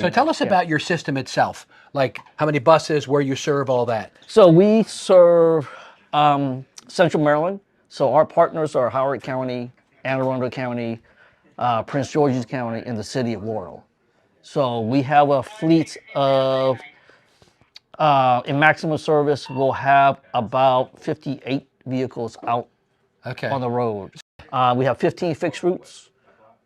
So tell us about your system itself, like how many buses, where you serve, all that. So we serve Central Maryland. So our partners are Howard County, Anne Arundel County, Prince George's County, and the city of Laurel. So we have a fleet of, in maximum service, we'll have about 58 vehicles out on the road. We have 15 fixed routes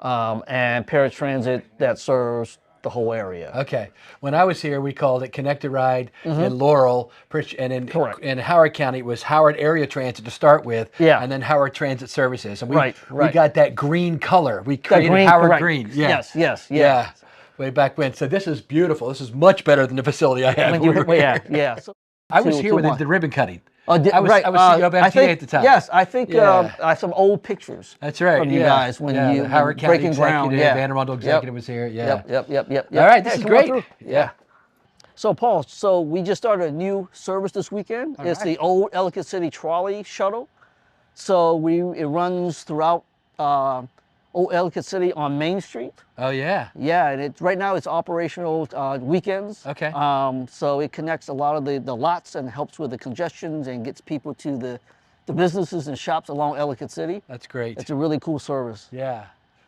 and paratransit that serves the whole area. Okay. When I was here, we called it Connected Ride in Laurel, and in Howard County, it was Howard Area Transit to start with, and then Howard Transit Services. And we got that green color. We created Howard Green. Yeah. Yes. Way back when. So this is beautiful. This is much better than the facility I had. So I was here when the ribbon cutting. I was CEO of I think, at the time. Yes, I think some old pictures. That's right. From you guys when you Howard County breaking ground. Anne Arundel executive was here. Yep. All right, this is great. Yeah. So Paul, we just started a new service this weekend. It's the old Ellicott City Trolley Shuttle. So it runs throughout old Ellicott City on Main Street. Oh yeah. Yeah, and right now it's operational weekends. Okay. So it connects a lot of the lots and helps with the congestions and gets people to the businesses and shops along Ellicott City. That's great. It's a really cool service. Yeah.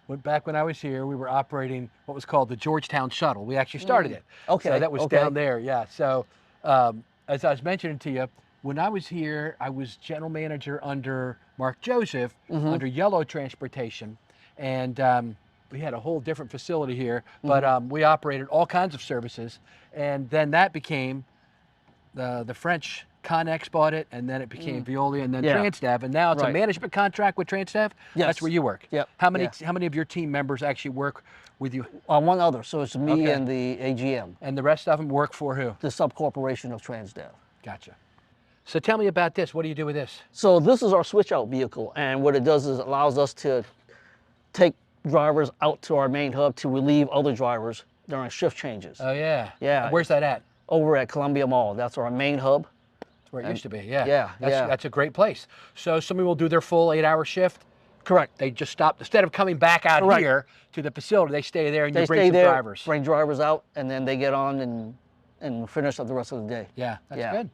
Back when I was here, we were operating what was called the Georgetown Shuttle. We actually started it. Okay. So that was down there, yeah. So as I was mentioning to you, when I was here, I was general manager under Mark Joseph, under Yellow Transportation. And we had a whole different facility here, but we operated all kinds of services. And then that became the French Connex bought it, and then it became Veolia, and then Transtav, and now it's a management contract with Transtav. Yes. That's where you work. Yep. How many of your team members actually work with you? One other, so it's me and the AGM. And the rest of them work for who? The subcorporation of Transtav. Gotcha. So tell me about this. What do you do with this? So this is our switch out vehicle, and what it does is it allows us to take drivers out to our main hub to relieve other drivers during shift changes. Oh yeah. Yeah. Where's that at? Over at Columbia Mall. That's our main hub. Where it used to be, That's a great place. So somebody will do their full 8-hour shift. Correct. They just stop, instead of coming back out here to the facility, they stay there and you bring some drivers. Bring drivers out, and then they get on and finish up the rest of the day. Yeah, that's good.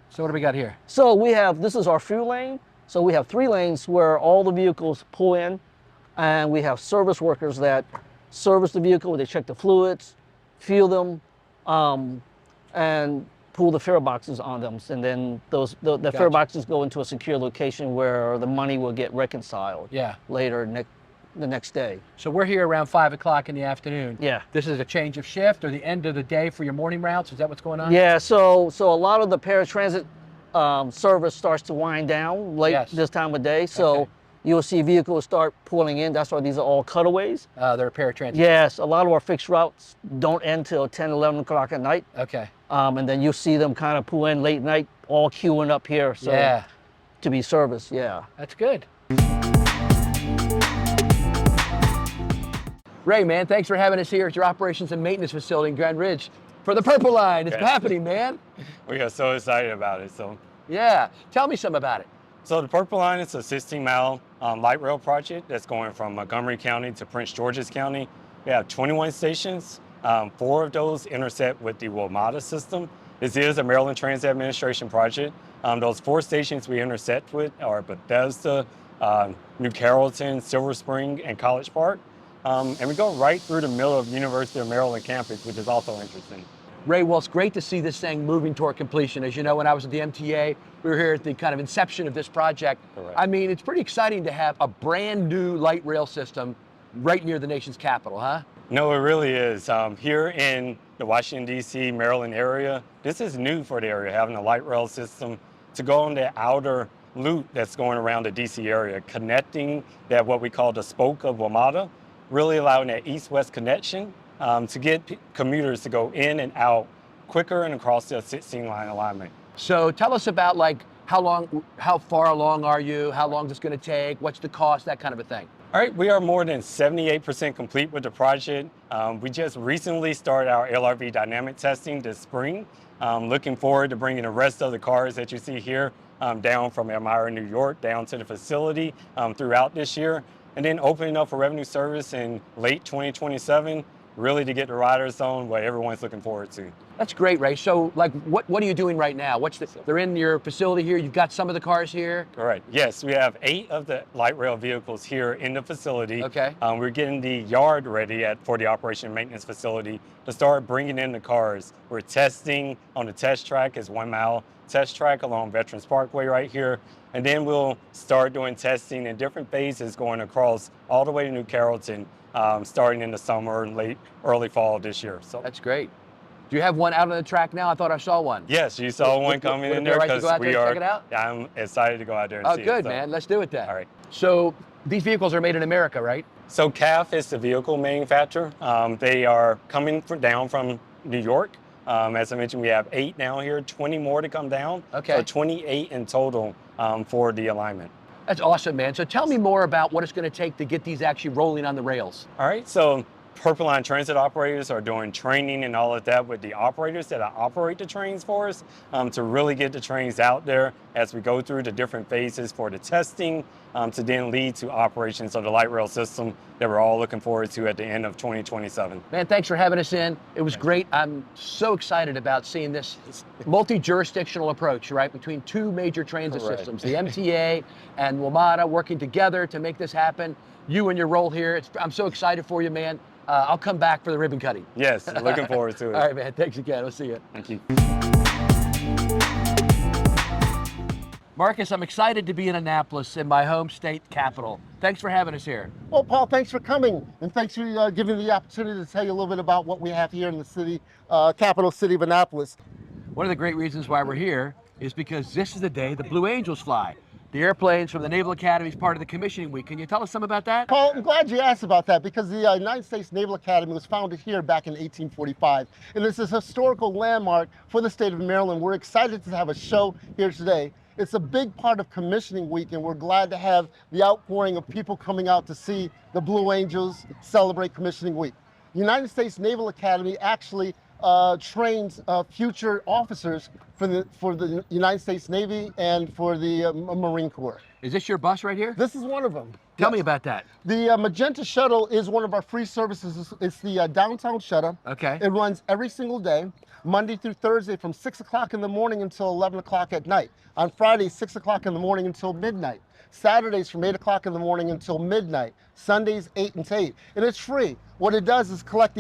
So what do we got here? So this is our fuel lane. So we have 3 lanes where all the vehicles pull in, and we have service workers that service the vehicle. They check the fluids, fuel them, and pull the fare boxes on them, and then the fare boxes go into a secure location where the money will get reconciled later the next day. So we're here around 5 o'clock in the afternoon. Yeah. This is a change of shift or the end of the day for your morning routes? Is that what's going on? Yeah, so a lot of the paratransit service starts to wind down late this time of day. So you'll see vehicles start pulling in. That's why these are all cutaways. They're paratransit. Yes, a lot of our fixed routes don't end till 10, 11 o'clock at night. Okay. And then you'll see them kind of pull in late night, all queuing up here to be serviced, That's good. Ray, man, thanks for having us here at your operations and maintenance facility in Grand Ridge for the Purple Line. It's happening, man. We are so excited about it. Yeah, tell me some about it. So the Purple Line is a 16-mile light rail project that's going from Montgomery County to Prince George's County. We have 21 stations. 4 of those intersect with the WMATA system. This is a Maryland Transit Administration project. Those 4 stations we intersect with are Bethesda, New Carrollton, Silver Spring, and College Park. And we go right through the middle of University of Maryland campus, which is also interesting. Ray, well, it's great to see this thing moving toward completion. As you know, when I was at the MTA, we were here at the kind of inception of this project. Correct. I mean, it's pretty exciting to have a brand new light rail system right near the nation's capital, huh? No, it really is. Here in the Washington, D.C., Maryland area, this is new for the area, having a light rail system to go on the outer loop that's going around the D.C. area, connecting that what we call the spoke of WMATA, really allowing that east-west connection to get commuters to go in and out quicker and across the 16-line alignment. So tell us about how far along are you? How long is this going to take? What's the cost? That kind of a thing. All right, we are more than 78% complete with the project. We just recently started our LRV dynamic testing this spring. Looking forward to bringing the rest of the cars that you see here down from Elmira, New York, down to the facility throughout this year, and then opening up for revenue service in late 2027 really to get the riders on what everyone's looking forward to. That's great, Ray. So, like, what are you doing right now? They're in your facility here. You've got some of the cars here. Correct. Yes, we have 8 of the light rail vehicles here in the facility. Okay. We're getting the yard ready for the operation and maintenance facility to start bringing in the cars. We're testing on the test track. It's 1 mile test track along Veterans Parkway right here. And then we'll start doing testing in different phases going across all the way to New Carrollton, starting in the summer and early fall this year. So that's great. Do you have one out on the track now? I thought I saw one. Yes, you saw one coming in there because we are. Check it out? I'm excited to go out there and see it. Oh, good, man. Let's do it then. All right. So these vehicles are made in America, right? So CAF is the vehicle manufacturer. They are coming down from New York. As I mentioned, we have 8 now here, 20 more to come down. Okay. So 28 in total for the alignment. That's awesome, man. So tell me more about what it's going to take to get these actually rolling on the rails. All right. So Purple Line transit operators are doing training and all of that with the operators that operate the trains for us to really get the trains out there as we go through the different phases for the testing to then lead to operations of the light rail system that we're all looking forward to at the end of 2027. Man, thanks for having us in. It was great. I'm so excited about seeing this multi-jurisdictional approach, right, between 2 major transit systems, the MTA and WMATA working together to make this happen. You and your role here, I'm so excited for you, man. I'll come back for the ribbon cutting. Yes, looking forward to it. All right, man. Thanks again. We'll see you. Thank you. Markus, I'm excited to be in Annapolis, in my home state capital. Thanks for having us here. Well, Paul, thanks for coming, and thanks for giving me the opportunity to tell you a little bit about what we have here in the city, capital city of Annapolis. One of the great reasons why we're here is because this is the day the Blue Angels fly. The airplanes from the Naval Academy is part of the commissioning week. Can you tell us some about that? Paul, I'm glad you asked about that because the United States Naval Academy was founded here back in 1845. And this is a historical landmark for the state of Maryland. We're excited to have a show here today. It's a big part of commissioning week, and we're glad to have the outpouring of people coming out to see the Blue Angels celebrate commissioning week. United States Naval Academy actually trains future officers for the United States Navy and for the Marine Corps. Is this your bus right here? This is one of them. Tell me about that. The Magenta Shuttle is one of our free services. It's the downtown shuttle. Okay. It runs every single day, Monday through Thursday from 6 o'clock in the morning until 11 o'clock at night. On Fridays, 6 o'clock in the morning until midnight. Saturdays from 8 o'clock in the morning until midnight. Sundays, 8 until 8. And it's free. What it does is connect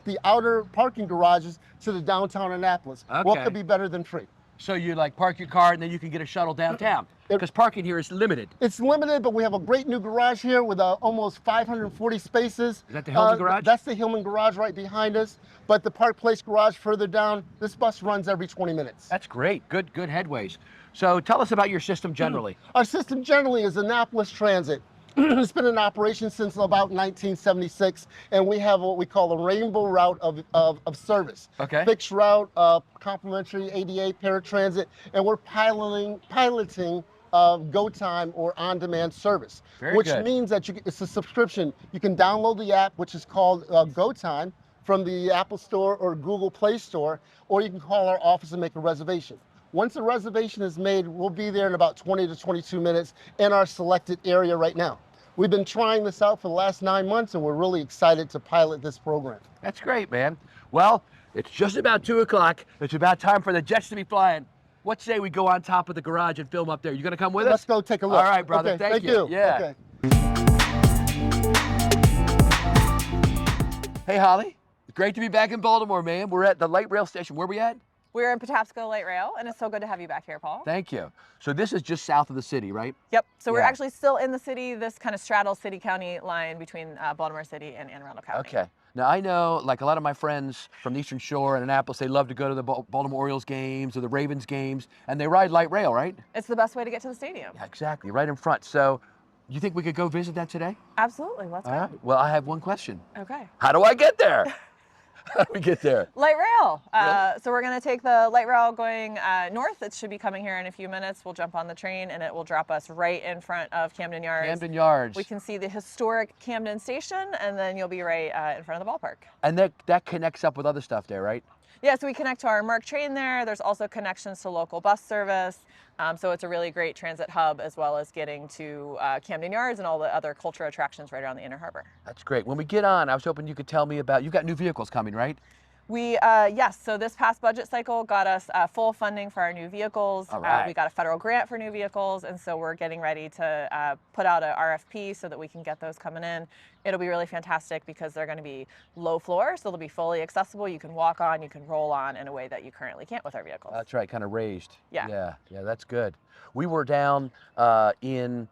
the outer parking garages to the downtown Annapolis. Okay. What could be better than free? So you like park your car and then you can get a shuttle downtown. Because parking here is limited. It's limited, but we have a great new garage here with almost 540 spaces. Is that the Hillman garage? That's the Hillman garage right behind us. But the Park Place garage further down, this bus runs every 20 minutes. That's great. Good headways. So tell us about your system generally. Our system generally is Annapolis Transit. It's been in operation since about 1976, and we have what we call a rainbow route of service. Okay. Fixed route, complimentary ADA paratransit, and we're piloting go time or on-demand service, which means that it's a subscription. You can download the app, which is called Go Time, from the Apple Store or Google Play Store, or you can call our office and make a reservation. Once a reservation is made, we'll be there in about 20 to 22 minutes in our selected area right now. We've been trying this out for the last 9 months, and we're really excited to pilot this program. That's great, man. Well, it's just about 2 o'clock. It's about time for the jets to be flying. What say we go on top of the garage and film up there? You gonna come with us? Let's go take a look. All right, brother. Okay, thank you. Yeah. Okay. Hey, Holly. Great to be back in Baltimore, man. We're at the light rail station. Where are we at? We're in Patapsco Light Rail, and it's so good to have you back here, Paul. Thank you. So this is just south of the city, right? Yep. So we're Yeah. actually still in the city. This kind of straddles city-county line between Baltimore City and Anne Arundel County. Okay. Now, I know, like a lot of my friends from the Eastern Shore and Annapolis, they love to go to the Baltimore Orioles games or the Ravens games, and they ride light rail, right? It's the best way to get to the stadium. Yeah, exactly, right in front. So you think we could go visit that today? Absolutely. Let's All go. right. Well, I have one question. Okay. How do I get there? How do we get there? Light rail. Really? So we're going to take the light rail going north. It should be coming here in a few minutes. We'll jump on the train, and it will drop us right in front of Camden Yards. Camden Yards. We can see the historic Camden Station, and then you'll be right in front of the ballpark. And that connects up with other stuff there, right? Yeah, so we connect to our MARC train there. There's also connections to local bus service. So it's a really great transit hub, as well as getting to Camden Yards and all the other cultural attractions right around the Inner Harbor. That's great. When we get on, I was hoping you could tell me about, you got new vehicles coming, right? Yes, so this past budget cycle got us full funding for our new vehicles. All right. We got a federal grant for new vehicles, and so we're getting ready to put out a RFP so that we can get those coming in. It'll be really fantastic because they're going to be low floor, so they'll be fully accessible. You can walk on, you can roll on in a way that you currently can't with our vehicles. That's right, kind of raised. Yeah. Yeah, that's good. We were down in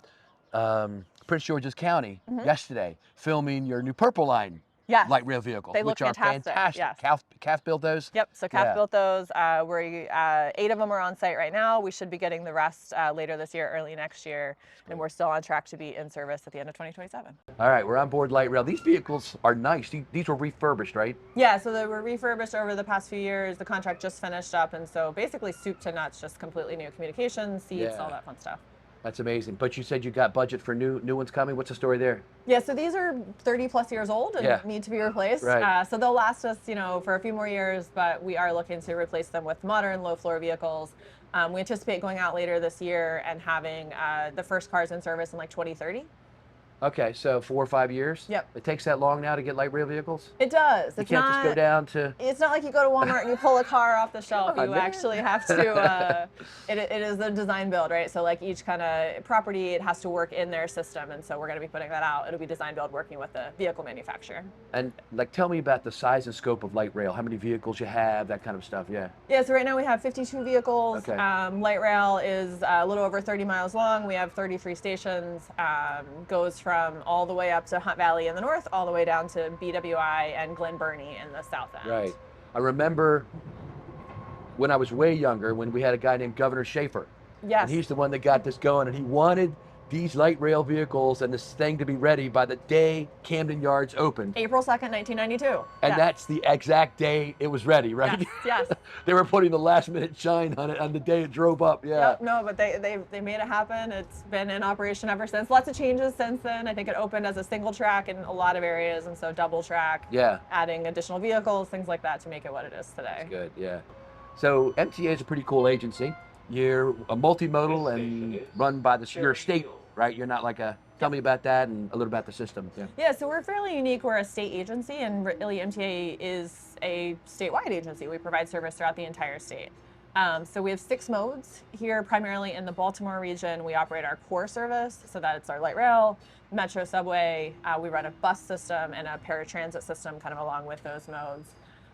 Prince George's County yesterday filming your new Purple Line. Yes. Light rail vehicles, They which look are fantastic. yes. CAF built those? Yep, so CAF built those. 8 of them are on site right now. We should be getting the rest later this year, early next year, and we're still on track to be in service at the end of 2027. All right, we're on board light rail. These vehicles are nice. These were refurbished, right? Yeah, so they were refurbished over the past few years. The contract just finished up, and so basically soup to nuts, just completely new communications, seats, all that fun stuff. That's amazing. But you said you got budget for new ones coming. What's the story there? Yeah, so these are 30 plus years old and need to be replaced. Right. So they'll last us, for a few more years, but we are looking to replace them with modern low floor vehicles. We anticipate going out later this year and having the first cars in service in like 2030. Okay, so 4 or 5 years? Yep. It takes that long now to get light rail vehicles? It does. You can't just go down to... It's not like you go to Walmart and you pull a car off the shelf. You man. actually have to, it is a design build, right? So like each kind of property, it has to work in their system. And so we're going to be putting that out. It'll be design build working with the vehicle manufacturer. And like, tell me about the size and scope of light rail. How many vehicles you have, that kind of stuff, yeah. Yeah, so right now we have 52 vehicles. Okay. Light rail is a little over 30 miles long. We have 33 stations. Goes from all the way up to Hunt Valley in the north, all the way down to BWI and Glen Burnie in the south end. Right. I remember when I was way younger, when we had a guy named Governor Schaefer. Yes. And he's the one that got this going, and he wanted these light rail vehicles and this thing to be ready by the day Camden Yards opened. April 2nd, 1992. And that's the exact day it was ready, right? Yes. They were putting the last minute shine on it on the day it drove up, yeah. Yep, no, but they made it happen. It's been in operation ever since. Lots of changes since then. I think it opened as a single track in a lot of areas, and so double track. Yeah. Adding additional vehicles, things like that to make it what it is today. That's good, yeah. So MTA is a pretty cool agency. You're a multimodal and run by your state, right? You're not like a, tell me about that and a little about the system. Yeah, so we're fairly unique. We're a state agency, and really MTA is a statewide agency. We provide service throughout the entire state. So we have 6 modes here, primarily in the Baltimore region. We operate our core service, so that it's our light rail, metro subway. We run a bus system and a paratransit system kind of along with those modes.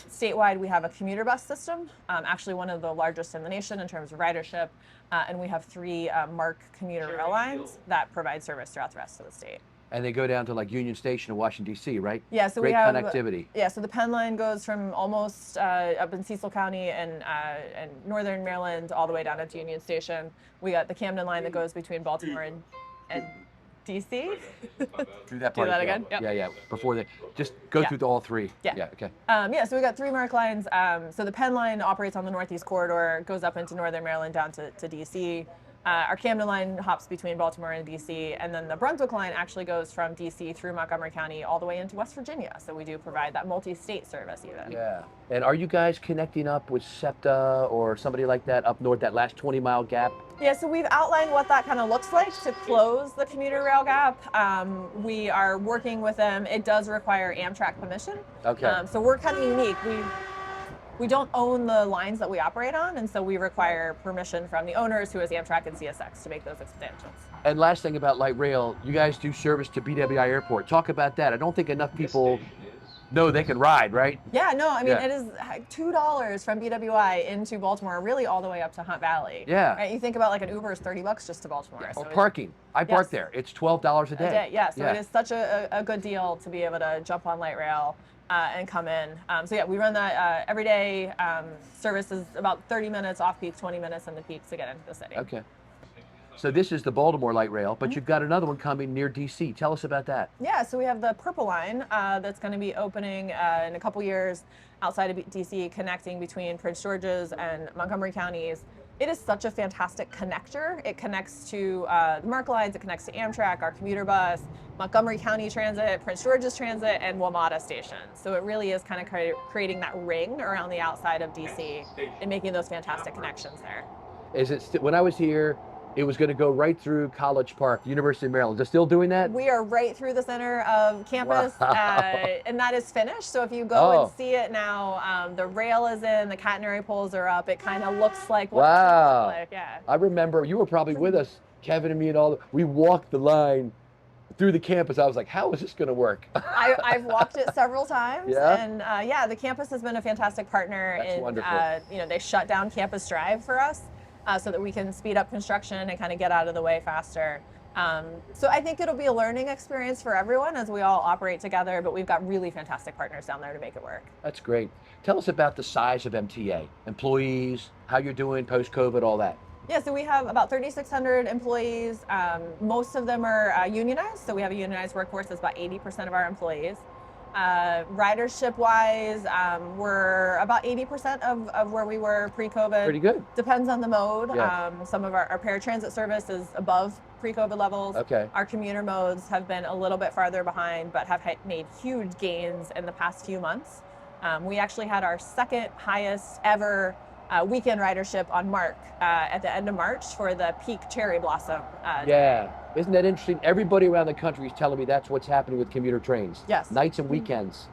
Statewide, we have a commuter bus system, actually one of the largest in the nation in terms of ridership, and we have 3 MARC commuter rail lines that provide service throughout the rest of the state. And they go down to like Union Station in Washington, D.C., right? Yeah, so Great we have connectivity. Yeah, so the Penn line goes from almost up in Cecil County and northern Maryland all the way down to Union Station. We got the Camden line that goes between Baltimore and D.C. Through that part. Do that again? Yep. Yeah. Before they just go through all 3. Yeah. Okay. So we got 3 MARC lines. So the Penn line operates on the Northeast Corridor, goes up into northern Maryland down to D.C. Our Camden line hops between Baltimore and D.C., and then the Brunswick line actually goes from D.C. through Montgomery County all the way into West Virginia. So we do provide that multi-state service even. Yeah. And are you guys connecting up with SEPTA or somebody like that up north, that last 20-mile gap? Yeah, so we've outlined what that kind of looks like to close the commuter rail gap. We are working with them. It does require Amtrak permission. Okay. So we're kind of unique. We don't own the lines that we operate on, and so we require permission from the owners, who is Amtrak and CSX, to make those expansions. And last thing about light rail, you guys do service to BWI Airport. Talk about that. I don't think enough people know they can ride, right? Yeah, no, I mean, it is $2 from BWI into Baltimore, really all the way up to Hunt Valley. Yeah. Right? You think about like an Uber is $30 just to Baltimore. Yeah. So Or parking. I park there. It's $12 a day. Yeah, so it is such a good deal to be able to jump on light rail and come in. So yeah, we run that every day. Service is about 30 minutes off peak, 20 minutes in the peak to get into the city. Okay. So this is the Baltimore light rail, but you've got another one coming near DC. Tell us about that. Yeah, so we have the Purple Line that's going to be opening in a couple years outside of DC, connecting between Prince George's and Montgomery counties. It is such a fantastic connector. It connects to the MARC lines, it connects to Amtrak, our commuter bus, Montgomery County Transit, Prince George's Transit, and WMATA stations. So it really is kind of creating that ring around the outside of DC and making those fantastic connections there. Is it when I was here, it was going to go right through College Park, University of Maryland. Is it still doing that? We are right through the center of campus, Wow. And that is finished. So if you go and Oh. see it now, the rail is in, the catenary poles are up. It kind of looks like what Wow. it should look like. Yeah. I remember you were probably with us, Kevin and me and all. We walked the line through the campus. I was like, how is this going to work? I've walked it several times, Yeah? and yeah, the campus has been a fantastic partner. That's wonderful. You know, they shut down Campus Drive for us so that we can speed up construction and kind of get out of the way faster. So I think it'll be a learning experience for everyone as we all operate together, but we've got really fantastic partners down there to make it work. That's great. Tell us about the size of MTA, employees, how you're doing post-COVID, all that. Yeah, so we have about 3,600 employees. Most of them are unionized, so we have a unionized workforce that's about 80% of our employees. Ridership wise, we're about 80% of where we were pre-COVID. Pretty good. Depends on the mode. Yeah. Some of our paratransit service is above pre-COVID levels. Okay. Our commuter modes have been a little bit farther behind, but have made huge gains in the past few months. We actually had our second highest ever weekend ridership on MARC at the end of March for the peak cherry blossom. Yeah. Isn't that interesting? Everybody around the country is telling me that's what's happening with commuter trains. Yes. Nights and weekends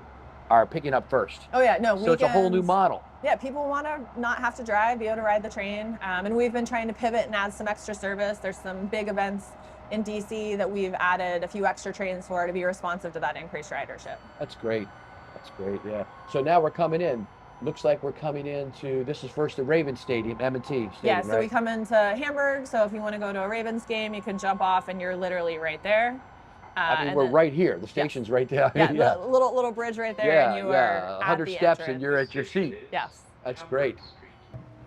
are picking up first. Oh yeah, no, So it's a whole new weekends. model. Yeah, people want to not have to drive, be able to ride the train. And we've been trying to pivot and add some extra service. There's some big events in DC that we've added a few extra trains for to be responsive to that increased ridership. That's great. That's great, yeah. So now we're coming in. Looks like we're coming into, this is first the Ravens Stadium, M&T Stadium, Yeah, so right? we come into Hamburg. So if you want to go to a Ravens game, you can jump off and you're literally right there. I mean, and we're then- right here. The station's right there. Yeah, the little bridge right there, and you are at 100 the steps entrance. and you're at your seat. Yes. That's great.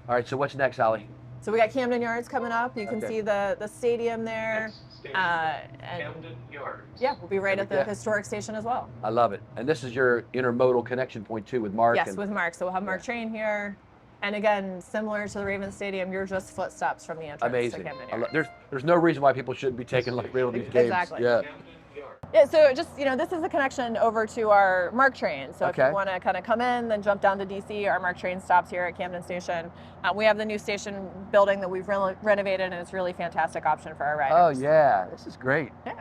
All right, so what's next, Holly? So we got Camden Yards coming up. You can Okay. see the stadium there. And yeah, we'll be right at the Yeah. historic station as well. I love it. And this is your intermodal connection point too with Mark. Yes, and, with MARC. So we'll have MARC train here. And again, similar to the Ravens Stadium, you're just footsteps from the entrance amazing. to Camden I Yards. there's no reason why people shouldn't be taking like real these games. Exactly. Yeah. Yeah, so just, this is the connection over to our MARC train. So if Okay. you want to kind of come in, then jump down to DC, our MARC train stops here at Camden Station. We have the new station building that we've renovated, and it's a really fantastic option for our Oh riders. yeah, this is great. Yeah.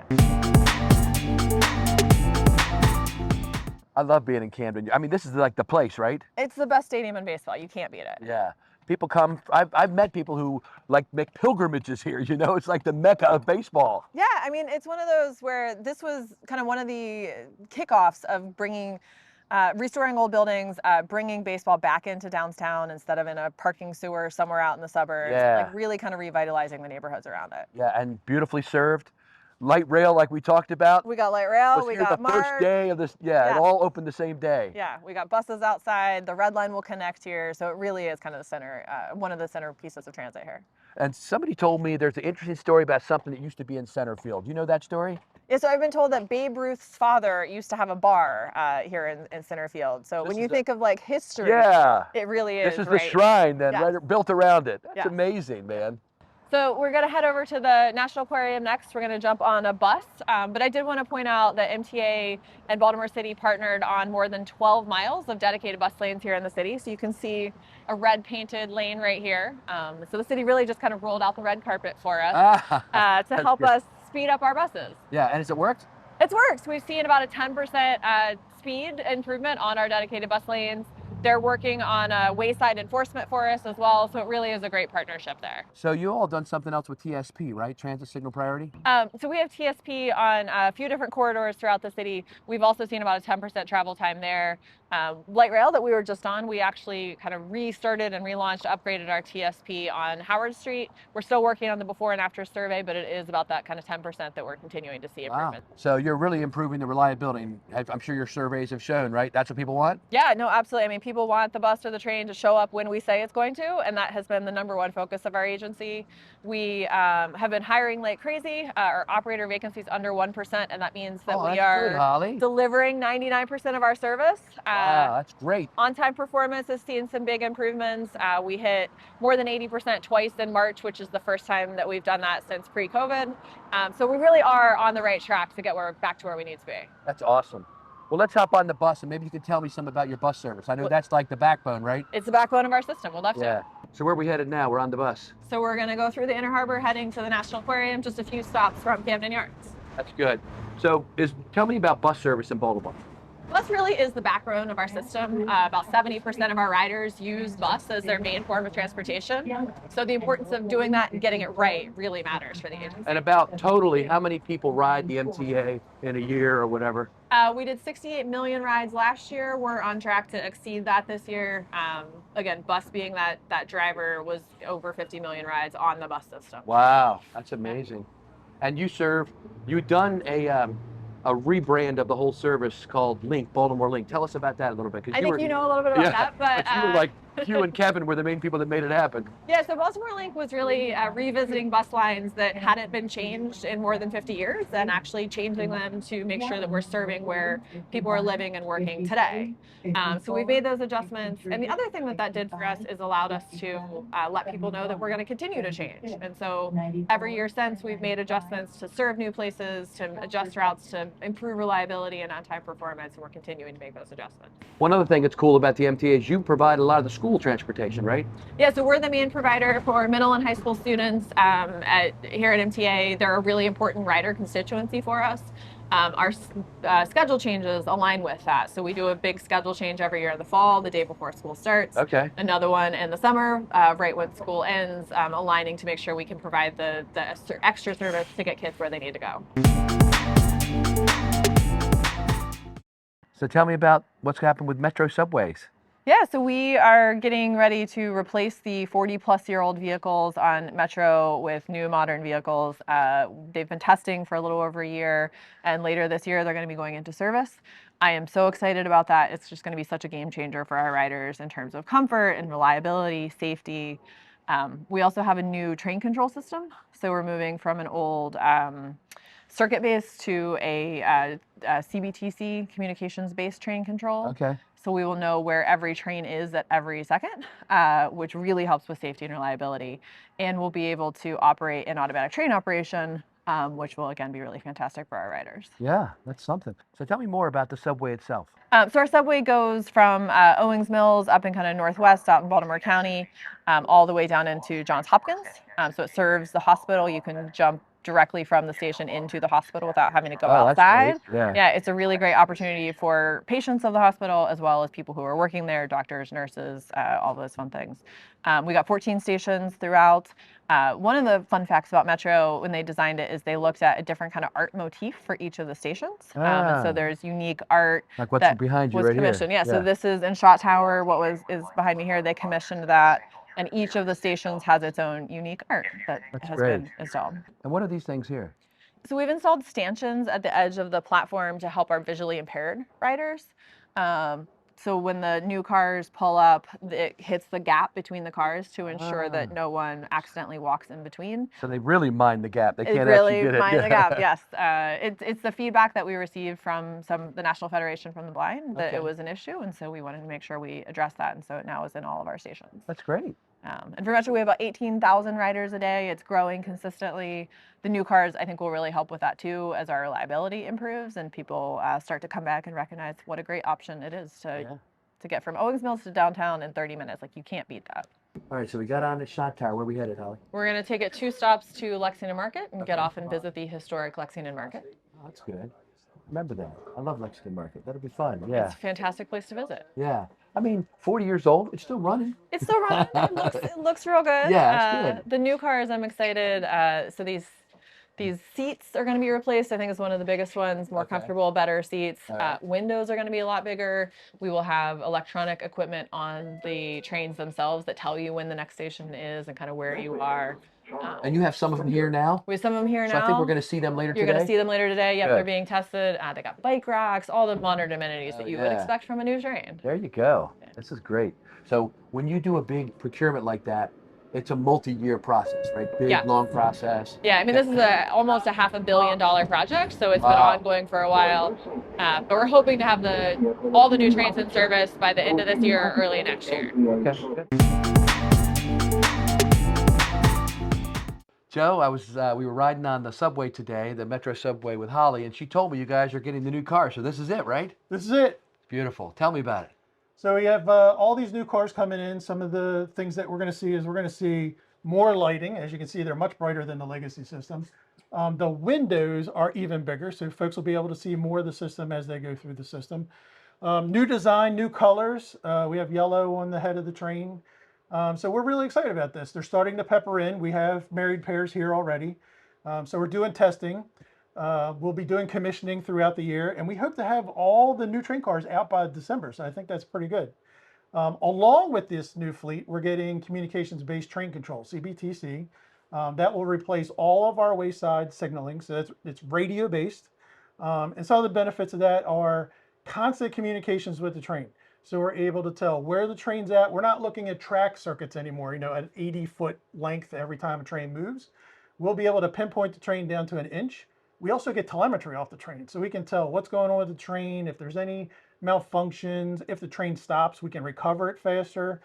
I love being in Camden. I mean, this is like the place, right? It's the best stadium in baseball. You can't beat it. Yeah. People come, I've met people who like make pilgrimages here, it's like the mecca of baseball. Yeah, I mean, it's one of those where this was kind of one of the kickoffs of bringing, restoring old buildings, bringing baseball back into downtown instead of in a parking sewer somewhere out in the suburbs. Yeah. Like really kind of revitalizing the neighborhoods around it. Yeah, and beautifully served. Light rail like we talked about. We got light rail, Was we here got the first MARC. day of this, yeah, Yeah. it all opened the same day. Yeah, we got buses outside. The red line will connect here, so it really is kind of the center, one of the center pieces of transit here. And somebody told me there's an interesting story about something that used to be in center field. You know that story? Yeah, so I've been told that Babe Ruth's father used to have a bar here in center field. So when you think of like history, Yeah. it really is. This is right? the shrine then, Yeah. right, built around it. That's Yeah. amazing, man. So we're going to head over to the National Aquarium next. We're going to jump on a bus. But I did want to point out that MTA and Baltimore City partnered on more than 12 miles of dedicated bus lanes here in the city. So you can see a red painted lane right here. So the city really just kind of rolled out the red carpet for us to help good. us speed up our buses. Yeah, and has it worked? It's worked. We've seen about a 10% speed improvement on our dedicated bus lanes. They're working on wayside enforcement for us as well, so it really is a great partnership there. So you all done something else with TSP, right? Transit Signal Priority? So we have TSP on a few different corridors throughout the city. We've also seen about a 10% travel time there. Light rail that we were just on, we actually kind of restarted and relaunched, upgraded our TSP on Howard Street. We're still working on the before and after survey, but it is about that kind of 10% that we're continuing to see improvement. So you're really improving the reliability. I'm sure your surveys have shown, right? That's what people want? Yeah, no, absolutely. I mean, people want the bus or the train to show up when we say it's going to, and that has been the number one focus of our agency. We have been hiring like crazy. Our operator vacancies under 1%, and that means that we that's are good, Holly. delivering 99% of our service. Wow, that's great. On-time performance has seen some big improvements. We hit more than 80% twice in March, which is the first time that we've done that since pre-COVID. So we really are on the right track to get back to where we need to be. That's awesome. Well, let's hop on the bus and maybe you can tell me some about your bus service. I know that's like the backbone, right? It's the backbone of our system. We'd love to. Yeah. So where are we headed now? We're on the bus. So we're going to go through the Inner Harbor, heading to the National Aquarium, just a few stops from Camden Yards. That's good. So tell me about bus service in Baltimore. Bus really is the backbone of our system. About 70% of our riders use bus as their main form of transportation. So the importance of doing that and getting it right really matters for the agency. And about totally, how many people ride the MTA in a year or whatever? We did 68 million rides last year. We're on track to exceed that this year. Again, bus being that driver was over 50 million rides on the bus system. Wow, that's amazing. And you've done a rebrand of the whole service called Link, Baltimore Link. Tell us about that a little bit. I think you know a little bit about that, but you were like, Hugh and Kevin were the main people that made it happen. Yeah, so Baltimore Link was really revisiting bus lines that hadn't been changed in more than 50 years and actually changing them to make sure that we're serving where people are living and working today. So we made those adjustments. And the other thing that did for us is allowed us to let people know that we're going to continue to change. And so every year since, we've made adjustments to serve new places, to adjust routes, to improve reliability and on-time performance, and we're continuing to make those adjustments. One other thing that's cool about the MTA is you provide a lot of the school transportation, right? Yeah, so we're the main provider for middle and high school students here at MTA. They're a really important rider constituency for us. Our schedule changes align with that. So we do a big schedule change every year in the fall, the day before school starts. Okay. Another one in the summer, right when school ends, aligning to make sure we can provide the extra service to get kids where they need to go. So tell me about what's happened with Metro subways. Yeah, so we are getting ready to replace the 40-plus-year-old vehicles on Metro with new modern vehicles. They've been testing for a little over a year, and later this year they're going to be going into service. I am so excited about that. It's just going to be such a game changer for our riders in terms of comfort and reliability, safety. We also have a new train control system. So we're moving from an old circuit-based to a CBTC, communications-based train control. Okay. So we will know where every train is at every second, which really helps with safety and reliability. And we'll be able to operate an automatic train operation, which will again be really fantastic for our riders. Yeah, that's something. So tell me more about the subway itself. So our subway goes from Owings Mills up in kind of northwest out in Baltimore County, all the way down into Johns Hopkins. So it serves the hospital. You can jump directly from the station into the hospital without having to go outside. That's great. Yeah, it's a really great opportunity for patients of the hospital as well as people who are working there, doctors, nurses, all those fun things. We got 14 stations throughout. One of the fun facts about Metro when they designed it is they looked at a different kind of art motif for each of the stations. And so there's unique art like what's that behind you was right commissioned. here. Yeah, so this is in Shot Tower. What is behind me here, they commissioned that. And each of the stations has its own unique art that has been installed. And what are these things here? So we've installed stanchions at the edge of the platform to help our visually impaired riders. So when the new cars pull up, it hits the gap between the cars to ensure that no one accidentally walks in between. So they really mind the gap. They can't really actually get it. mind the gap, yes. It's the feedback that we received from the National Federation from the Blind that it was an issue, and so we wanted to make sure we addressed that, and so it now is in all of our stations. That's great. And for Metro, we have about 18,000 riders a day. It's growing consistently. The new cars, I think, will really help with that too as our reliability improves and people start to come back and recognize what a great option it is to get from Owings Mills to downtown in 30 minutes. Like, you can't beat that. All right, so we got on the Shot Tower. Where are we headed, Holly? We're going to take it 2 stops to Lexington Market and get off and visit the historic Lexington Market. Oh, that's good. Remember that. I love Lexington Market. That'll be fun. Yeah. It's a fantastic place to visit. Yeah. I mean, 40 years old. It's still running. It's still running. It looks real good. Yeah, it's good. The new cars, I'm excited. So these seats are going to be replaced. I think it's one of the biggest ones. More comfortable, better seats. Windows are going to be a lot bigger. We will have electronic equipment on the trains themselves that tell you when the next station is and kind of where you are. And you have some of them here now? We have some of them here now. So I think we're going to see them later today? You're going to see them later today. Yep, Good. they're being tested. They got bike racks, all the modern amenities that you would expect from a new train. There you go. This is great. So when you do a big procurement like that, it's a multi-year process, right? Big, Yeah. long process. Yeah, I mean, this is almost a $500 million project, so it's been Wow. ongoing for a while. But we're hoping to have all the new trains in service by the end of this year or early next year. Okay, good. Joe, we were riding on the subway today, the Metro subway with Holly, and she told me you guys are getting the new car. So this is it, right? This is it. Beautiful. Tell me about it. So we have all these new cars coming in. Some of the things that we're going to see is we're going to see more lighting. As you can see, they're much brighter than the legacy systems. The windows are even bigger, so folks will be able to see more of the system as they go through the system. New design, new colors. We have yellow on the head of the train. So we're really excited about this. They're starting to pepper in. We have married pairs here already. So we're doing testing. We'll be doing commissioning throughout the year, and we hope to have all the new train cars out by December. So I think that's pretty good. Along with this new fleet, we're getting communications-based train control, CBTC. That will replace all of our wayside signaling. So it's radio-based. And some of the benefits of that are constant communications with the train. So we're able to tell where the train's at. We're not looking at track circuits anymore, an 80-foot length every time a train moves. We'll be able to pinpoint the train down to an inch. We also get telemetry off the train, so we can tell what's going on with the train, if there's any malfunctions, if the train stops, we can recover it faster.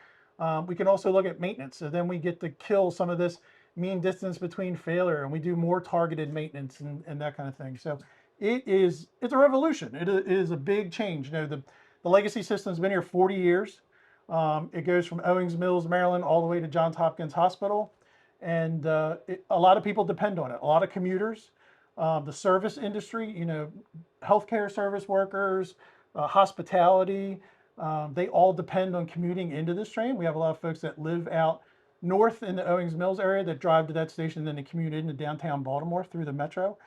We can also look at maintenance, so then we get to kill some of this mean distance between failure, and we do more targeted maintenance and that kind of thing. So it's a revolution. It is a big change. The legacy system's been here 40 years. It goes from Owings Mills, Maryland, all the way to Johns Hopkins Hospital. And a lot of people depend on it. A lot of commuters, the service industry, healthcare service workers, hospitality, they all depend on commuting into this train. We have a lot of folks that live out north in the Owings Mills area that drive to that station and then they commute into downtown Baltimore through the Metro,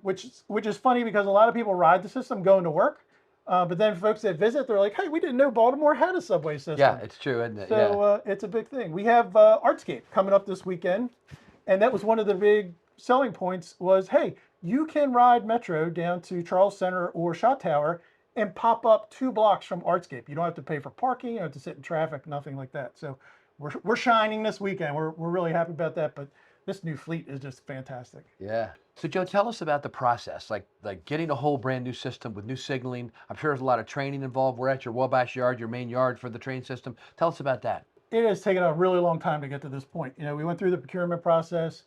which is funny because a lot of people ride the system going to work. But then folks that visit, they're like, hey, we didn't know Baltimore had a subway system. Yeah, it's true, isn't it? So it's a big thing. We have Artscape coming up this weekend. And that was one of the big selling points was, hey, you can ride Metro down to Charles Center or Shot Tower and pop up 2 blocks from Artscape. You don't have to pay for parking, you don't have to sit in traffic, nothing like that. So we're shining this weekend. We're really happy about that. But this new fleet is just fantastic. Yeah. So Joe, tell us about the process, like getting a whole brand new system with new signaling. I'm sure there's a lot of training involved. We're at your Wabash yard, your main yard for the train system. Tell us about that. It has taken a really long time to get to this point. We went through the procurement process.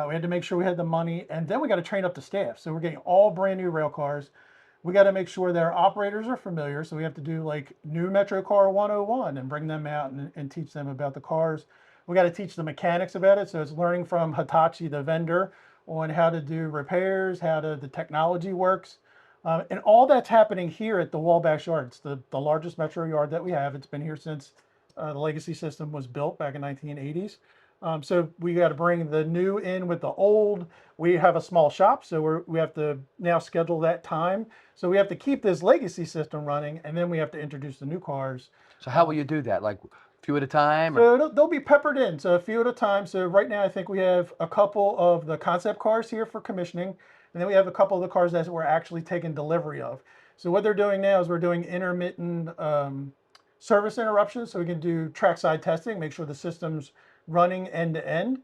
We had to make sure we had the money, and then we got to train up the staff. So we're getting all brand new rail cars. We got to make sure that our operators are familiar. So we have to do like new Metro Car 101 and bring them out and teach them about the cars. We got to teach the mechanics about it. So it's learning from Hitachi, the vendor, on how to do repairs, how the technology works. And all that's happening here at the Wabash Yard. It's the largest Metro yard that we have. It's been here since the legacy system was built back in 1980s. So we got to bring the new in with the old. We have a small shop, so we have to now schedule that time. So we have to keep this legacy system running, and then we have to introduce the new cars. So how will you do that? Like a few at a time? So they'll be peppered in, so a few at a time. So right now I think we have a couple of the concept cars here for commissioning, and then we have a couple of the cars that we're actually taking delivery of. So what they're doing now is we're doing intermittent service interruptions, so we can do trackside testing, make sure the system's running end to end.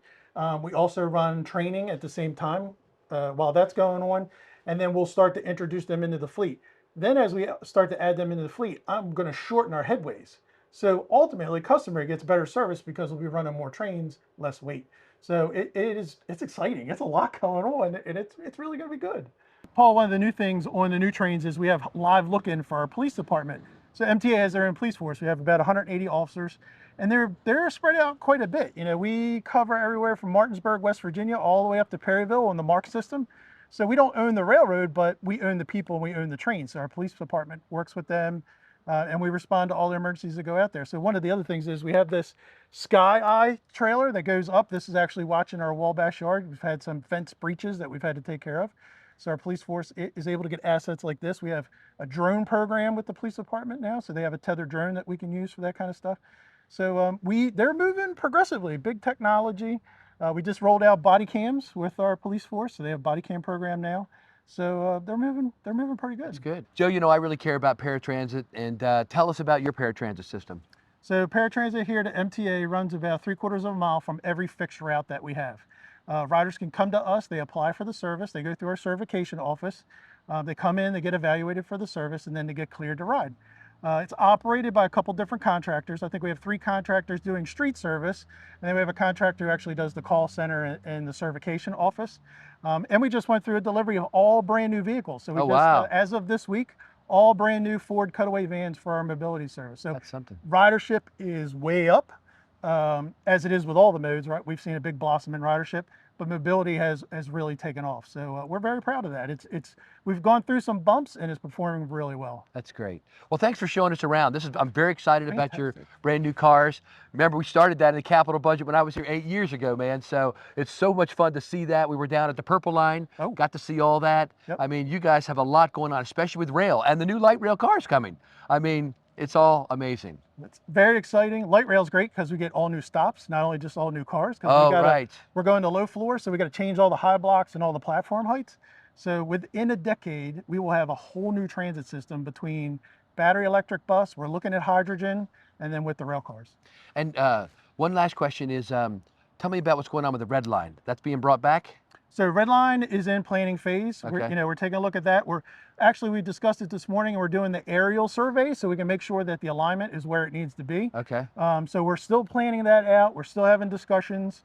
We also run training at the same time while that's going on, and then we'll start to introduce them into the fleet. Then as we start to add them into the fleet, I'm going to shorten our headways. So ultimately, customer gets better service because we'll be running more trains, less weight. So it's exciting. It's a lot going on, and it's really going to be good. Paul, one of the new things on the new trains is we have live look-in for our police department. So MTA has their own police force. We have about 180 officers, and they're spread out quite a bit. We cover everywhere from Martinsburg, West Virginia, all the way up to Perryville on the MARC system. So we don't own the railroad, but we own the people and we own the trains. So our police department works with them, and we respond to all the emergencies that go out there. So one of the other things is we have this Sky Eye trailer that goes up. This is actually watching our Wabash yard. We've had some fence breaches that we've had to take care of. So our police force is able to get assets like this. We have a drone program with the police department now. So they have a tethered drone that we can use for that kind of stuff. So they're moving progressively, big technology. We just rolled out body cams with our police force. So they have a body cam program now. So they're moving pretty good. That's good. Joe, I really care about paratransit, and tell us about your paratransit system. So paratransit here to MTA runs about 3/4 of a mile from every fixed route that we have. Riders can come to us, they apply for the service, they go through our certification office, they come in, they get evaluated for the service, and then they get cleared to ride. It's operated by a couple different contractors. I think we have 3 contractors doing street service, and then we have a contractor who actually does the call center and the certification office. And we just went through a delivery of all brand new vehicles. So we wow. as of this week, all brand new Ford Cutaway vans for our mobility service. So That's something. ridership is way up, as it is with all the modes, right? We've seen a big blossom in ridership, but mobility has really taken off. So we're very proud of that. We've gone through some bumps and it's performing really well. That's great. Well, thanks for showing us around. I'm very excited about your brand new cars. Remember, we started that in the capital budget when I was here 8 years ago, man. So it's so much fun to see that. We were down at the Purple Line, got to see all that. Yep. I mean, you guys have a lot going on, especially with rail and the new light rail cars coming. I mean, it's all amazing. It's very exciting. Light rail's great because we get all new stops, not only just all new cars. Oh, right. We're going to low floor, so we got to change all the high blocks and all the platform heights. So within a decade, we will have a whole new transit system between battery electric bus, we're looking at hydrogen, and then with the rail cars. And one last question is, tell me about what's going on with the Red Line. That's being brought back? So Red Line is in planning phase. Okay. We're taking a look at that. We discussed it this morning, and we're doing the aerial survey so we can make sure that the alignment is where it needs to be. Okay. So we're still planning that out. We're still having discussions.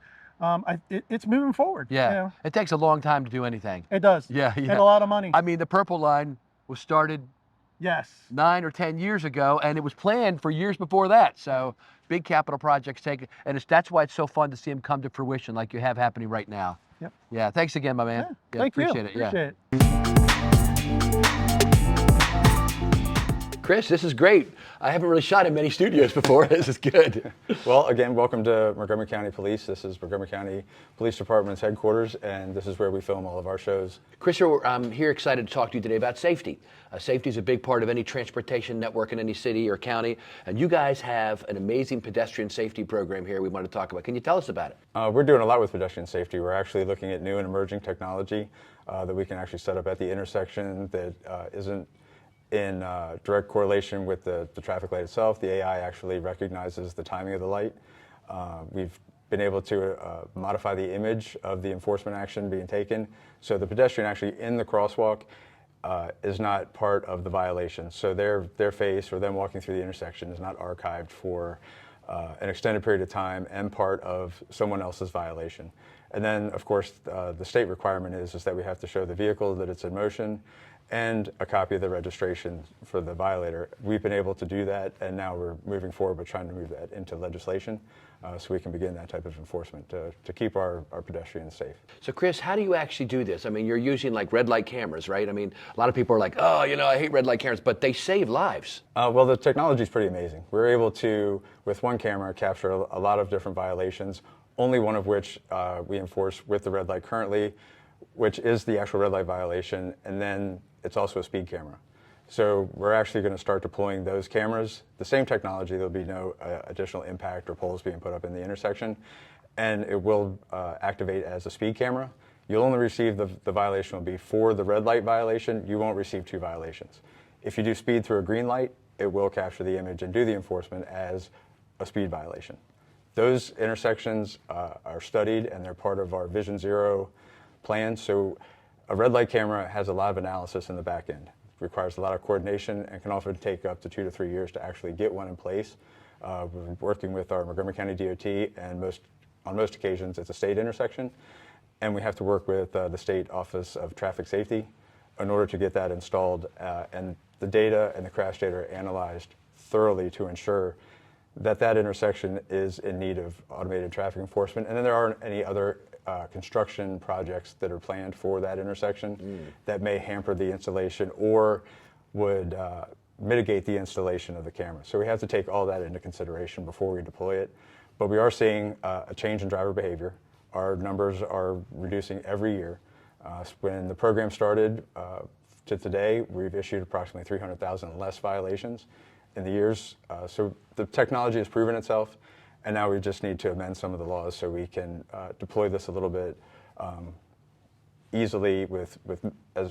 It's moving forward. Yeah. You know? It takes a long time to do anything. It does. Yeah. And a lot of money. I mean, the Purple Line was started Yes. 9 or 10 years ago, and it was planned for years before that. So big capital projects and that's why it's so fun to see them come to fruition like you have happening right now. Yep. Yeah, thanks again, my man. Yeah, thank you. Appreciate it. Appreciate it. Chris, this is great. I haven't really shot in many studios before. This is good. Well, again, welcome to Montgomery County Police. This is Montgomery County Police Department's headquarters, and this is where we film all of our shows. Chris, I'm here excited to talk to you today about safety. Safety is a big part of any transportation network in any city or county, and you guys have an amazing pedestrian safety program here we want to talk about. Can you tell us about it? We're doing a lot with pedestrian safety. We're actually looking at new and emerging technology that we can actually set up at the intersection that isn't in direct correlation with the traffic light itself. The AI actually recognizes the timing of the light. We've been able to modify the image of the enforcement action being taken. So the pedestrian actually in the crosswalk is not part of the violation. So their face or them walking through the intersection is not archived for an extended period of time and part of someone else's violation. And then, of course, the state requirement is that we have to show the vehicle that it's in motion and a copy of the registration for the violator. We've been able to do that, and now we're moving forward with trying to move that into legislation so we can begin that type of enforcement to keep our pedestrians safe. So Chris, how do you actually do this? I mean, you're using like red light cameras, right? I mean, a lot of people are like, oh, I hate red light cameras, but they save lives. Well, the technology is pretty amazing. We're able to, with one camera, capture a lot of different violations, only one of which we enforce with the red light currently, which is the actual red light violation, and then it's also a speed camera. So we're actually going to start deploying those cameras. The same technology, there'll be no additional impact or poles being put up in the intersection, and it will activate as a speed camera. You'll only receive the violation will be for the red light violation. You won't receive 2 violations. If you do speed through a green light, it will capture the image and do the enforcement as a speed violation. Those intersections are studied, and they're part of our Vision Zero plan. So a red light camera has a lot of analysis in the back end. It requires a lot of coordination and can often take up to 2 to 3 years to actually get one in place. We're working with our Montgomery County DOT, and on most occasions it's a state intersection, and we have to work with the State Office of Traffic Safety in order to get that installed, and the data and the crash data are analyzed thoroughly to ensure that intersection is in need of automated traffic enforcement. And then there aren't any other construction projects that are planned for that intersection that may hamper the installation or would mitigate the installation of the camera. So we have to take all that into consideration before we deploy it. But we are seeing a change in driver behavior. Our numbers are reducing every year. When the program started to today, we've issued approximately 300,000 less violations in the years. So the technology has proven itself, and now we just need to amend some of the laws so we can deploy this a little bit easily with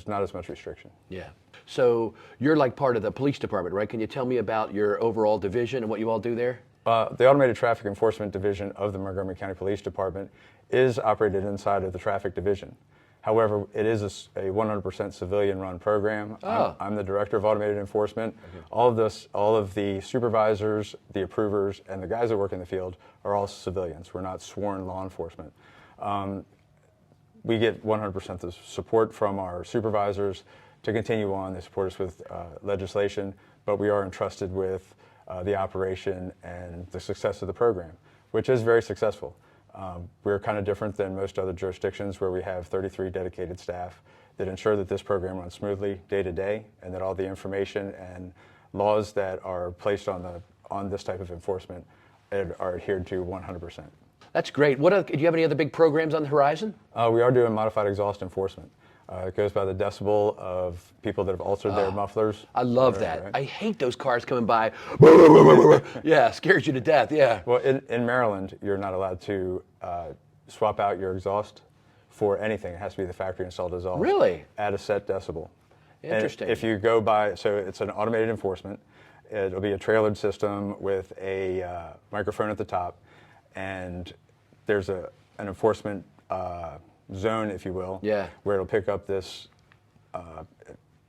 not as much restriction. Yeah. So you're like part of the police department, right? Can you tell me about your overall division and what you all do there? The Automated Traffic Enforcement Division of the Montgomery County Police Department is operated inside of the Traffic Division. However, it is a 100% civilian-run program. Oh. I'm the Director of Automated Enforcement. All of the supervisors, the approvers, and the guys that work in the field are all civilians. We're not sworn law enforcement. We get 100% the support from our supervisors to continue on. They support us with legislation, but we are entrusted with the operation and the success of the program, which is very successful. We're kind of different than most other jurisdictions where we have 33 dedicated staff that ensure that this program runs smoothly day to day, and that all the information and laws that are placed on this type of enforcement are adhered to 100%. That's great. Do you have any other big programs on the horizon? We are doing modified exhaust enforcement. It goes by the decibel of people that have altered their mufflers. I love that. Right? I hate those cars coming by. Yeah, scares you to death. Yeah. Well, in Maryland, you're not allowed to swap out your exhaust for anything. It has to be the factory installed exhaust. Really? At a set decibel. Interesting. And if you go by, so it's an automated enforcement. It'll be a trailered system with a microphone at the top, and there's an enforcement zone, if you will, yeah, where it'll pick up this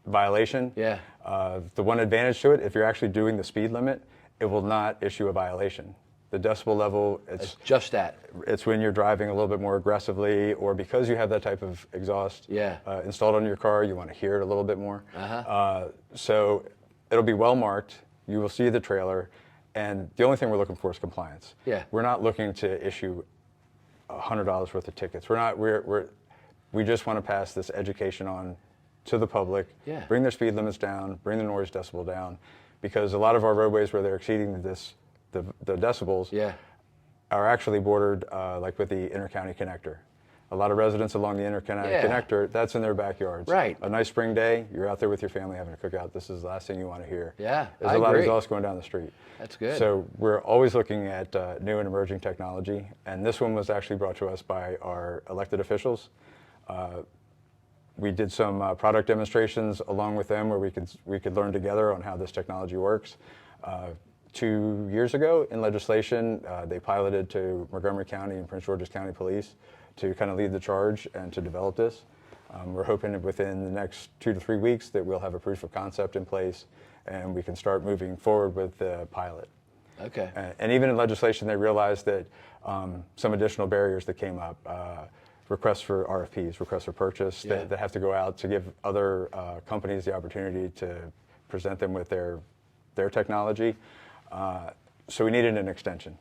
violation. Yeah. The one advantage to it, if you're actually doing the speed limit, it will not issue a violation. The decibel level, it's just that. It's when you're driving a little bit more aggressively, or because you have that type of exhaust installed on your car, you want to hear it a little bit more. So it'll be well marked. You will see the trailer, and the only thing we're looking for is compliance. Yeah. We're not looking to issue $100 worth of tickets. We just want to pass this education on to the public, bring their speed limits down, bring the noise decibel down, because a lot of our roadways where they're exceeding the decibels are actually bordered like with the inter-county connector. A lot of residents along the inter-county connector, that's in their backyards. Right. A nice spring day, you're out there with your family having a cookout. This is the last thing you want to hear. Yeah, There's a lot of exhaust going down the street. That's good. So we're always looking at new and emerging technology, and this one was actually brought to us by our elected officials. We did some product demonstrations along with them where we could learn together on how this technology works. 2 years ago in legislation, they piloted to Montgomery County and Prince George's County Police to kind of lead the charge and to develop this. We're hoping that within the next 2 to 3 weeks that we'll have a proof of concept in place and we can start moving forward with the pilot. Okay. And even in legislation, they realized that some additional barriers that came up, requests for RFPs, requests for purchase, that have to go out to give other companies the opportunity to present them with their technology. So we needed an extension.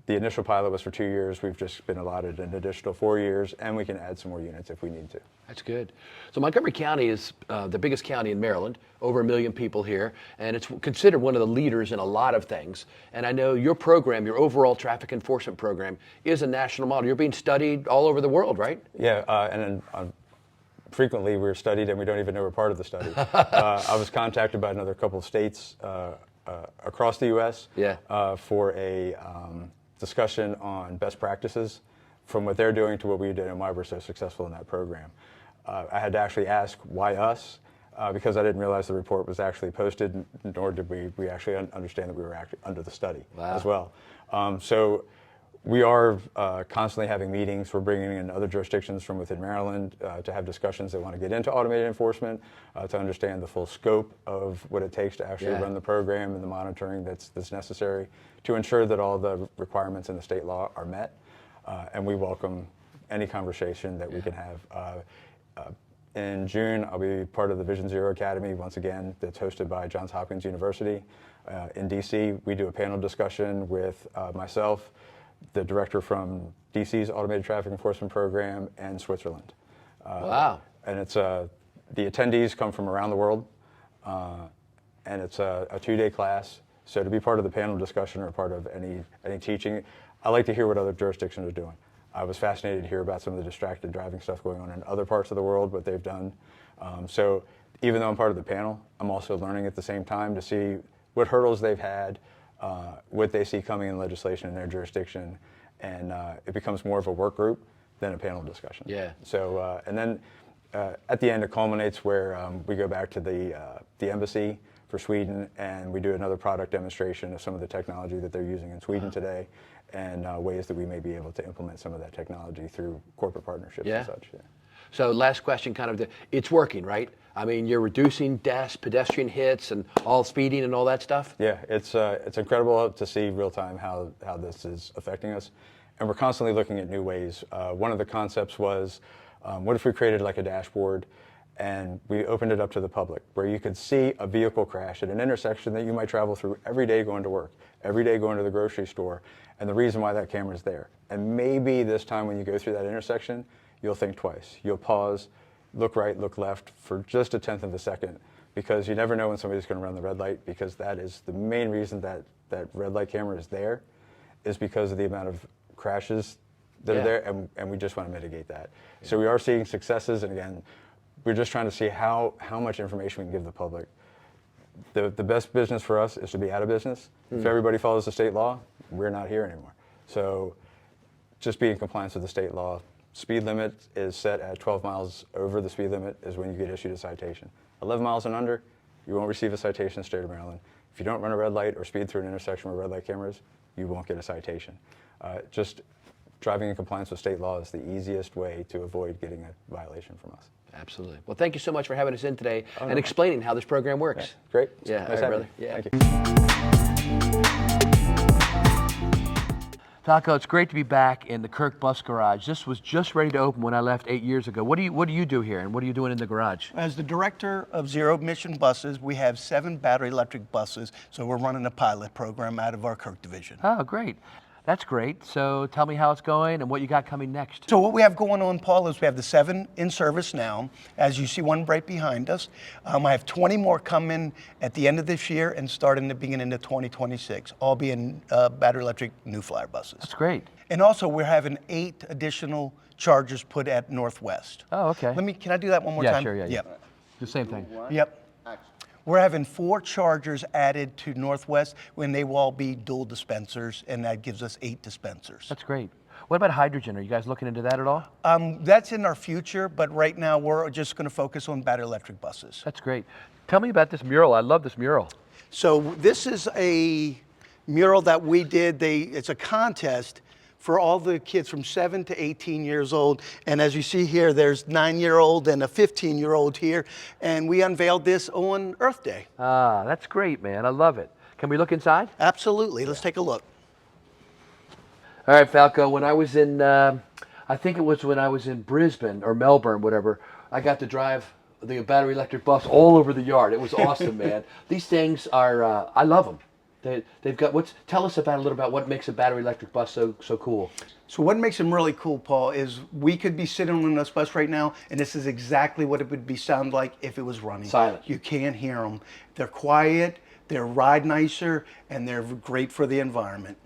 The initial pilot was for 2 years. We've just been allotted an additional 4 years, and we can add some more units if we need to. That's good. So Montgomery County is the biggest county in Maryland, over 1 million people here, and it's considered one of the leaders in a lot of things. And I know your program, your overall traffic enforcement program, is a national model. You're being studied all over the world, right? Yeah, and frequently we're studied, and we don't even know we're part of the study. I was contacted by another couple of states across the U.S. For a discussion on best practices from what they're doing to what we did and why we're so successful in that program. I had to actually ask why us, because I didn't realize the report was actually posted, nor did we actually understand that we were actually under the study as well. So we are constantly having meetings. We're bringing in other jurisdictions from within Maryland to have discussions that want to get into automated enforcement, to understand the full scope of what it takes to actually run the program and the monitoring that's necessary to ensure that all the requirements in the state law are met. And we welcome any conversation that we can have. In June, I'll be part of the Vision Zero Academy, once again, that's hosted by Johns Hopkins University. In DC, we do a panel discussion with myself, the director from DC's Automated Traffic Enforcement Program, and Switzerland. Wow. And it's the attendees come from around the world, and it's a 2-day class. So to be part of the panel discussion or part of any teaching, I like to hear what other jurisdictions are doing. I was fascinated to hear about some of the distracted driving stuff going on in other parts of the world, what they've done. So even though I'm part of the panel, I'm also learning at the same time to see what hurdles they've had, what they see coming in legislation in their jurisdiction, and it becomes more of a work group than a panel discussion. Yeah. So, and then at the end it culminates where we go back to the embassy for Sweden, and we do another product demonstration of some of the technology that they're using in Sweden today, and ways that we may be able to implement some of that technology through corporate partnerships and such. Yeah. So last question, it's working, right? I mean, you're reducing pedestrian hits and all speeding and all that stuff? Yeah, it's incredible to see real time how this is affecting us. And we're constantly looking at new ways. One of the concepts was, what if we created like a dashboard and we opened it up to the public, where you could see a vehicle crash at an intersection that you might travel through every day going to work, every day going to the grocery store, and the reason why that camera is there. And maybe this time when you go through that intersection, you'll think twice. You'll pause, look right, look left for just 1/10 of a second, because you never know when somebody's going to run the red light, because that is the main reason that red light camera is there, is because of the amount of crashes that are there, and we just want to mitigate that. So we are seeing successes, and again, we're just trying to see how much information we can give the public. The best business for us is to be out of business. If everybody follows the state law, we're not here anymore. So just be in compliance with the state law. Speed limit is set at 12 miles over the speed limit is when you get issued a citation. 11 miles and under, you won't receive a citation in the state of Maryland. If you don't run a red light or speed through an intersection with red light cameras, you won't get a citation. Just driving in compliance with state law is the easiest way to avoid getting a violation from us. Absolutely. Well, thank you so much for having us in today and explaining how this program works. Yeah, great. Yeah, nice brother. Yeah. Thank you. Taco, it's great to be back in the Kirk Bus Garage. This was just ready to open when I left 8 years ago. What do you do here, and what are you doing in the garage? As the director of zero-emission buses, we have 7 battery electric buses, so we're running a pilot program out of our Kirk division. Oh, great. That's great. So tell me how it's going and what you got coming next. So what we have going on, Paul, is we have the 7 in service now. As you see one right behind us. I have 20 more coming at the end of this year and starting the beginning of 2026, all being battery electric New Flyer buses. That's great. And also we're having 8 additional chargers put at Northwest. Oh, okay. Can I do that one more time? Yeah, sure, yeah. Yep. The same thing. Yep. We're having 4 chargers added to Northwest when they will all be dual dispensers, and that gives us 8 dispensers. That's great. What about hydrogen? Are you guys looking into that at all? That's in our future, but right now we're just going to focus on battery electric buses. That's great. Tell me about this mural. I love this mural. So this is a mural that we did. It's a contest for all the kids from 7 to 18 years old. And as you see here, there's 9-year-old and a 15-year-old here. And we unveiled this on Earth Day. Ah, that's great, man. I love it. Can we look inside? Absolutely. Let's take a look. All right, Falco, when I was in, I think it was when I was in Brisbane or Melbourne, whatever, I got to drive the battery electric bus all over the yard. It was awesome, man. These things are, I love them. They've got, tell us about a little about what makes a battery electric bus so cool. So what makes them really cool, Paul, is we could be sitting on this bus right now, and this is exactly what it would sound like if it was running. Silent. You can't hear them. They're quiet, they're ride nicer, and they're great for the environment.